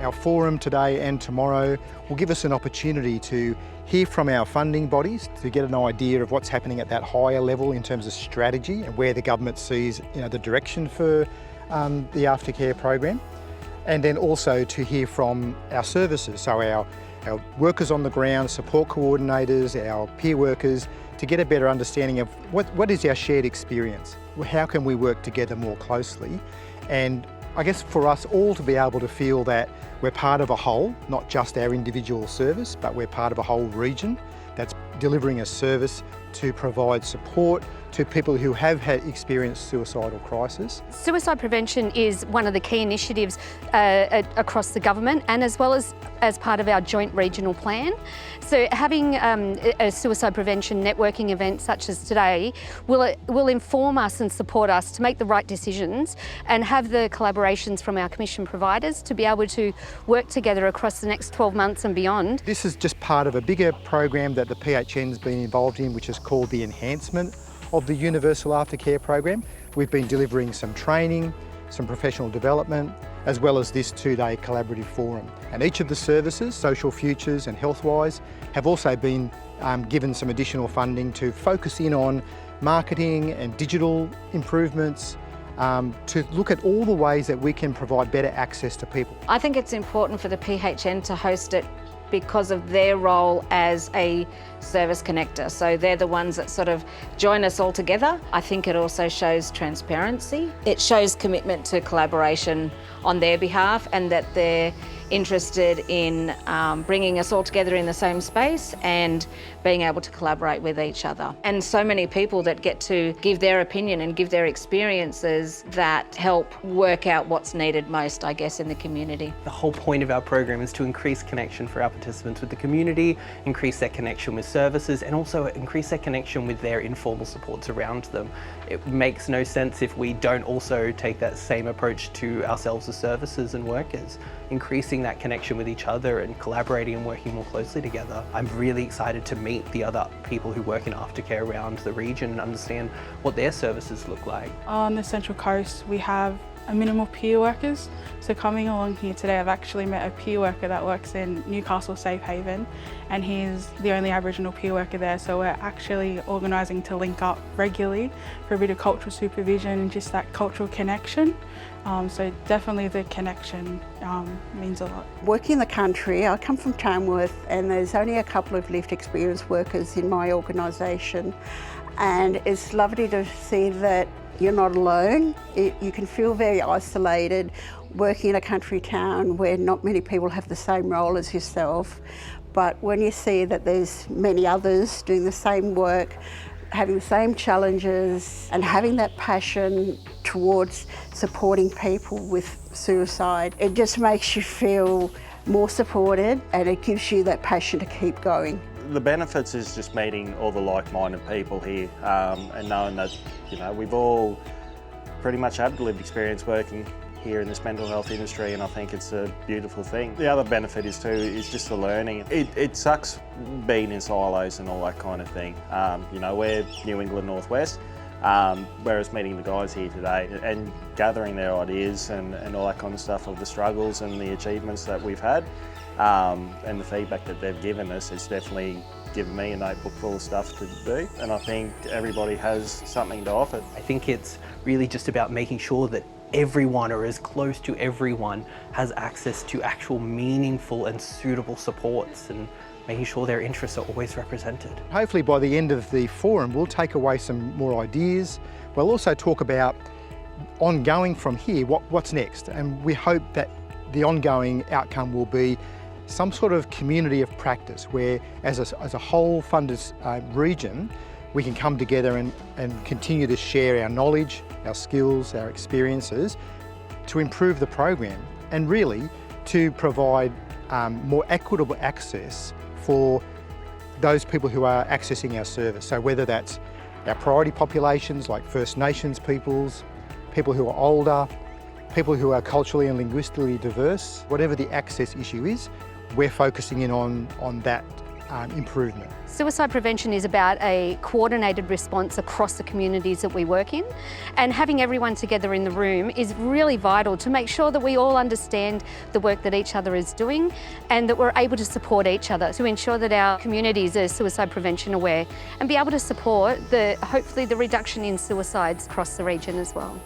Our forum today and tomorrow will give us an opportunity to hear from our funding bodies to get an idea of what's happening at that higher level in terms of strategy and where the government sees the direction for the Aftercare program, and then also to hear from our services, so our workers on the ground, support coordinators, our peer workers, to get a better understanding of what is our shared experience. How can we work together more closely? And I guess for us all to be able to feel that we're part of a whole, not just our individual service, but we're part of a whole region that's delivering a service to provide support to people who have experienced suicidal crisis. Suicide prevention is one of the key initiatives across the government, and as well as part of our joint regional plan. So having a suicide prevention networking event such as today will inform us and support us to make the right decisions and have the collaborations from our Commission providers to be able to work together across the next 12 months and beyond. This is just part of a bigger program that the PHN's been involved in, which is called the enhancement of the Universal Aftercare program. We've been delivering some training, some professional development, as well as this two-day collaborative forum. And each of the services, Social Futures and Healthwise, have also been given some additional funding to focus in on marketing and digital improvements, to look at all the ways that we can provide better access to people. I think it's important for the PHN to host it because of their role as a service connector. So they're the ones that sort of join us all together. I think it also shows transparency. It shows commitment to collaboration on their behalf, and that they're interested in bringing us all together in the same space and being able to collaborate with each other. And so many people that get to give their opinion and give their experiences that help work out what's needed most, I guess, in the community. The whole point of our program is to increase connection for our participants with the community, increase their connection with services, and also increase their connection with their informal supports around them. It makes no sense if we don't also take that same approach to ourselves as services and workers, increasing that connection with each other and collaborating and working more closely together. I'm really excited to meet the other people who work in aftercare around the region and understand what their services look like. On the Central Coast, we have a minimum of peer workers. So coming along here today, I've actually met a peer worker that works in Newcastle Safe Haven, and he's the only Aboriginal peer worker there. So we're actually organising to link up regularly for a bit of cultural supervision and just that cultural connection. So definitely the connection means a lot. Working in the country, I come from Tamworth, and there's only a couple of lived experience workers in my organisation, and it's lovely to see that you're not alone. You can feel very isolated working in a country town where not many people have the same role as yourself. But when you see that there's many others doing the same work, having the same challenges, and having that passion towards supporting people with suicide, it just makes you feel more supported, and it gives you that passion to keep going. The benefits is just meeting all the like-minded people here, and knowing that we've all pretty much had lived experience working here in this mental health industry, and I think it's a beautiful thing. The other benefit is just the learning. It sucks being in silos and all that kind of thing. We're New England Northwest, whereas meeting the guys here today and gathering their ideas and all that kind of stuff of the struggles and the achievements that we've had, and the feedback that they've given us, it's definitely given me a notebook full of stuff to do, and I think everybody has something to offer. I think it's really just about making sure that everyone, or as close to everyone, has access to actual meaningful and suitable supports, and making sure their interests are always represented. Hopefully by the end of the forum, we'll take away some more ideas. We'll also talk about ongoing from here, what's next, and we hope that the ongoing outcome will be some sort of community of practice where, as a whole funded region, we can come together and continue to share our knowledge, our skills, our experiences to improve the program, and really to provide more equitable access for those people who are accessing our service. So whether that's our priority populations like First Nations peoples, people who are older, people who are culturally and linguistically diverse, whatever the access issue is, we're focusing in on that improvement. Suicide prevention is about a coordinated response across the communities that we work in, and having everyone together in the room is really vital to make sure that we all understand the work that each other is doing and that we're able to support each other to ensure that our communities are suicide prevention aware and be able to support hopefully the reduction in suicides across the region as well.